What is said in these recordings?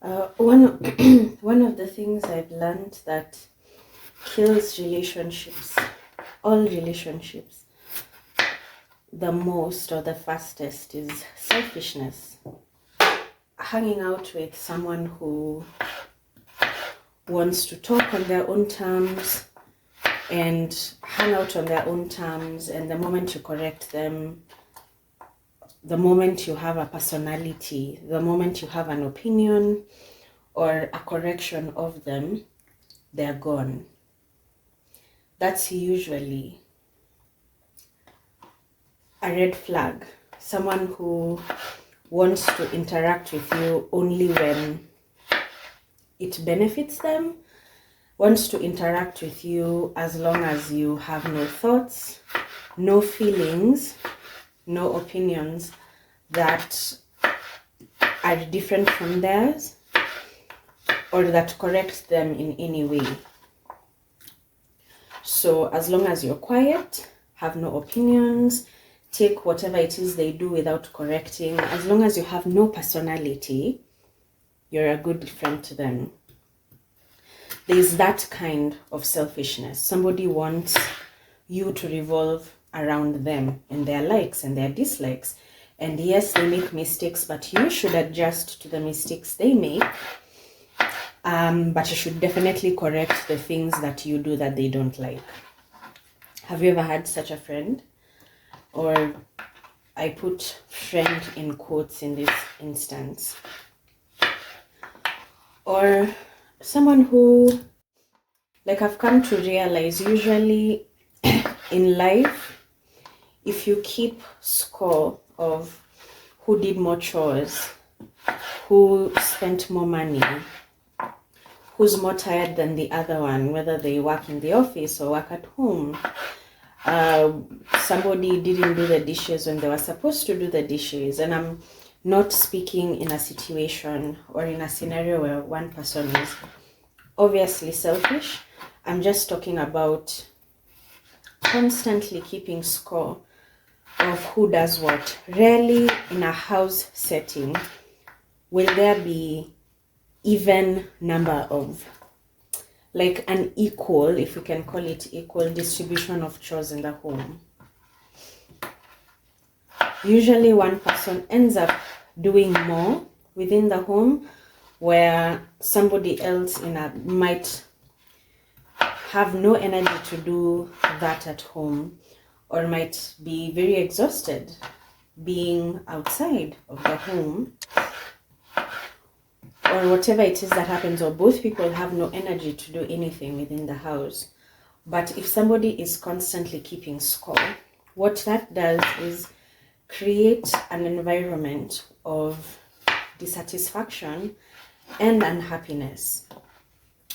One one of the things I've learned that kills relationships, all relationships, the most or the fastest is selfishness. Hanging out with someone who wants to talk on their own terms and hang out on their own terms, and the moment you correct them, the moment you have a personality, the moment you have an opinion or a correction of them, they're gone. That's usually a red flag. Someone who wants to interact with you only when it benefits them, wants to interact with you as long as you have no thoughts, no feelings, no opinions that are different from theirs or that correct them in any way. So as long as you're quiet, have no opinions, take whatever it is they do without correcting, as long as you have no personality, you're a good friend to them. There's that kind of selfishness. Somebody wants you to revolve around them and their likes and their dislikes. And yes, they make mistakes, but you should adjust to the mistakes they make. But you should definitely correct the things that you do that they don't like. Have you ever had such a friend? Or I put friend in quotes in this instance. Or someone who, like, I've come to realize usually in life, if you keep score of who did more chores, who spent more money, who's more tired than the other one, whether they work in the office or work at home, somebody didn't do the dishes when they were supposed to do the dishes, and I'm not speaking in a situation or in a scenario where one person is obviously selfish. I'm just talking about constantly keeping score of who does what. Rarely in a house setting will there be even number of, like, an equal, if you can call it equal, distribution of chores in the home. Usually one person ends up doing more within the home, where somebody else might have no energy to do that at home, or might be very exhausted being outside of the home, or whatever it is that happens, or both people have no energy to do anything within the house. But if somebody is constantly keeping score, what that does is create an environment of dissatisfaction and unhappiness,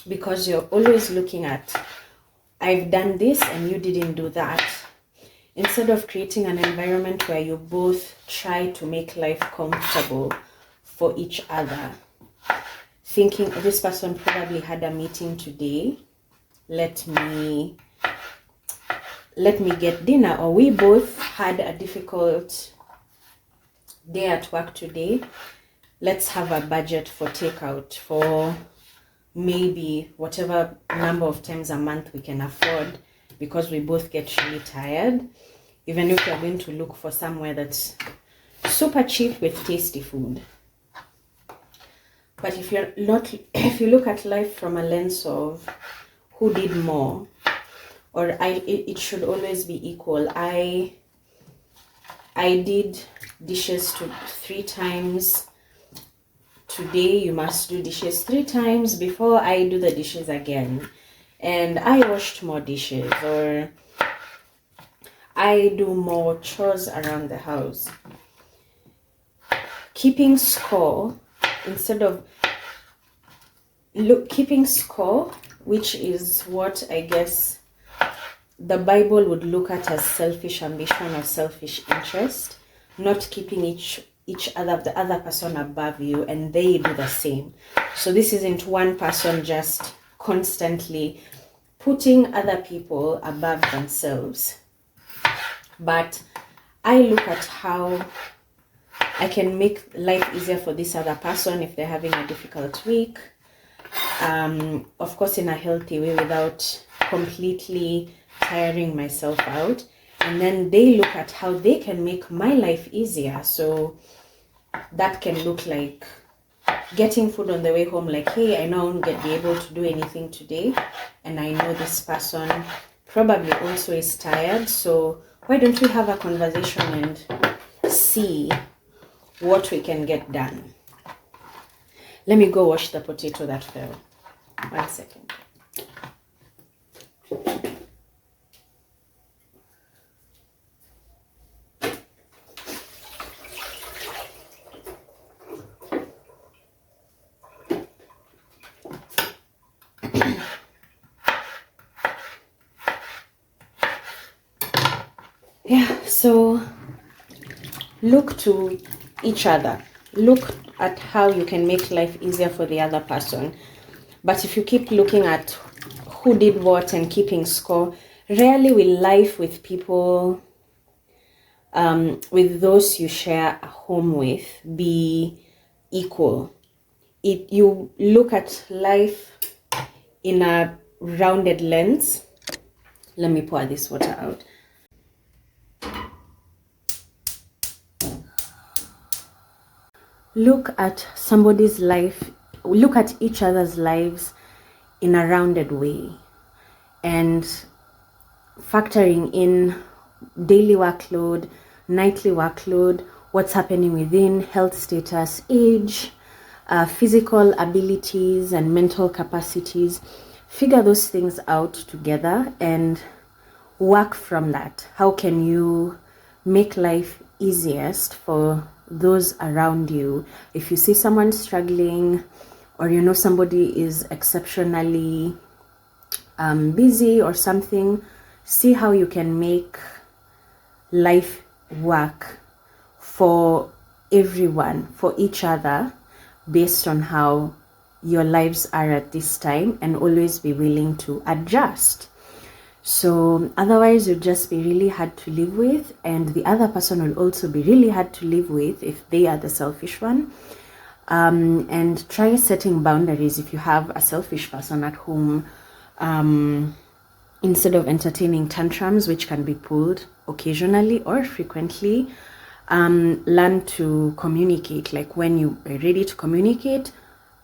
because you're always looking at, I've done this and you didn't do that, instead of creating an environment where you both try to make life comfortable for each other, thinking, this person probably had a meeting today, let me get dinner, or we both had a difficult day at work today, let's have a budget for takeout for maybe whatever number of times a month we can afford, because we both get really tired, even if we're going to look for somewhere that's super cheap with tasty food. But if you look at life from a lens of who did more, or it should always be equal. I did dishes 3 times today, you must do dishes 3 times before I do the dishes again, and I washed more dishes, or I do more chores around the house. Keeping score, instead of keeping score, which is what I guess the Bible would look at as selfish ambition or selfish interest, not keeping each other, the other person above you, and they do the same. So this isn't one person just constantly putting other people above themselves, but I look at how I can make life easier for this other person if they're having a difficult week. Of course, in a healthy way, without completely tiring myself out. And then they look at how they can make my life easier. So that can look like getting food on the way home, like, hey, I know I won't be able to do anything today, and I know this person probably also is tired, so why don't we have a conversation and see what we can get done. Let me go wash the potato that fell. 1 second. Yeah, so look to each other. Look at how you can make life easier for the other person. But if you keep looking at who did what and keeping score, rarely will life with people, with those you share a home with, be equal. You look at life in a rounded lens. Let me pour this water out. Look at somebody's life, look at each other's lives in a rounded way, and factoring in daily workload, nightly workload, what's happening within, health status, age, physical abilities and mental capacities. Figure those things out together and work from that. How can you make life easiest for those around you? If you see someone struggling, or you know somebody is exceptionally busy or something, see how you can make life work for everyone, for each other, based on how your lives are at this time, and always be willing to adjust. So otherwise you'll just be really hard to live with, and the other person will also be really hard to live with if they are the selfish one. And try setting boundaries if you have a selfish person at home. Instead of entertaining tantrums, which can be pulled occasionally or frequently, learn to communicate. Like, when you are ready to communicate,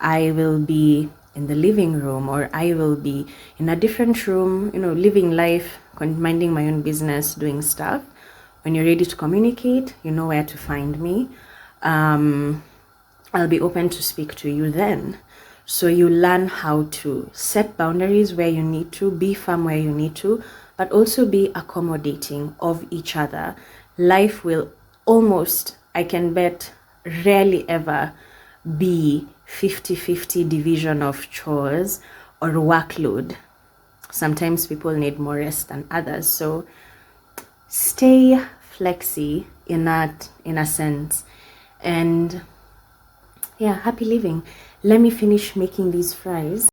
I will be in the living room, or I will be in a different room, living life, minding my own business, doing stuff. When you're ready to communicate, you know where to find me. I'll be open to speak to you then. So you learn how to set boundaries where you need to, be firm where you need to, but also be accommodating of each other. Life will almost, I can bet, rarely ever be 50-50 division of chores or workload. Sometimes people need more rest than others. So stay flexy in a sense. And yeah, happy living. Let me finish making these fries.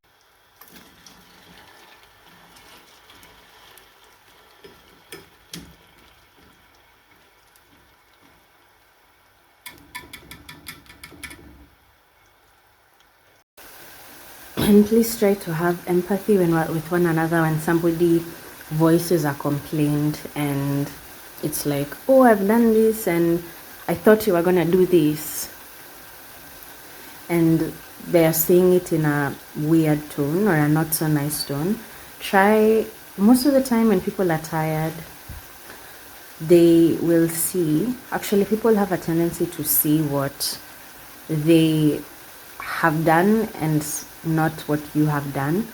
And please try to have empathy with one another when somebody voices a complaint and it's like, oh, I've done this and I thought you were gonna do this, and they're saying it in a weird tone or a not so nice tone. Try, most of the time when people are tired, they will see, actually people have a tendency to see what they have done and not what you have done.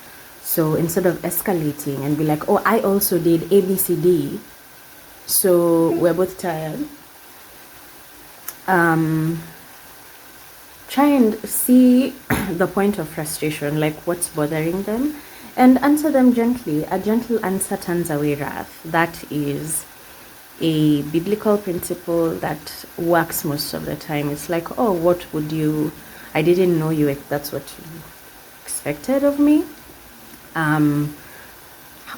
So instead of escalating and be like, oh, I also did ABCD, so we're both tired, try and see the point of frustration, like what's bothering them, and answer them gently. A gentle answer turns away wrath. That is a biblical principle that works most of the time. It's like, oh, what would you, I didn't know you, that's what you expected of me.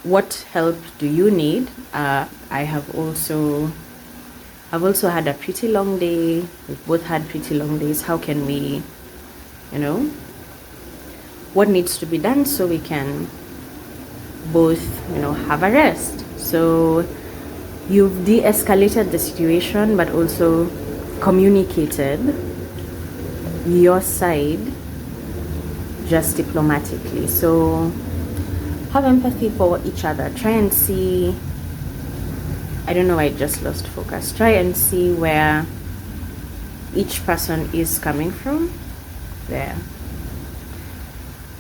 What help do you need? I I've also had a pretty long day. We've both had pretty long days. How can we, what needs to be done so we can both, have a rest? So you've de-escalated the situation, but also communicated your side just diplomatically. So have empathy for each other. Try and see, I don't know, I just lost focus. Try and see where each person is coming from there.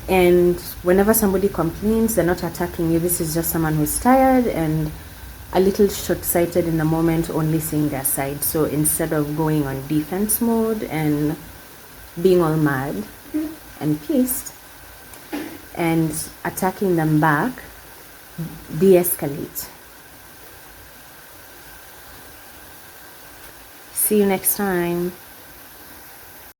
And whenever somebody complains, they're not attacking you. This is just someone who's tired and a little short-sighted in the moment, only seeing their side. So instead of going on defense mode and being all mad and pissed and attacking them back, de-escalate. See you next time.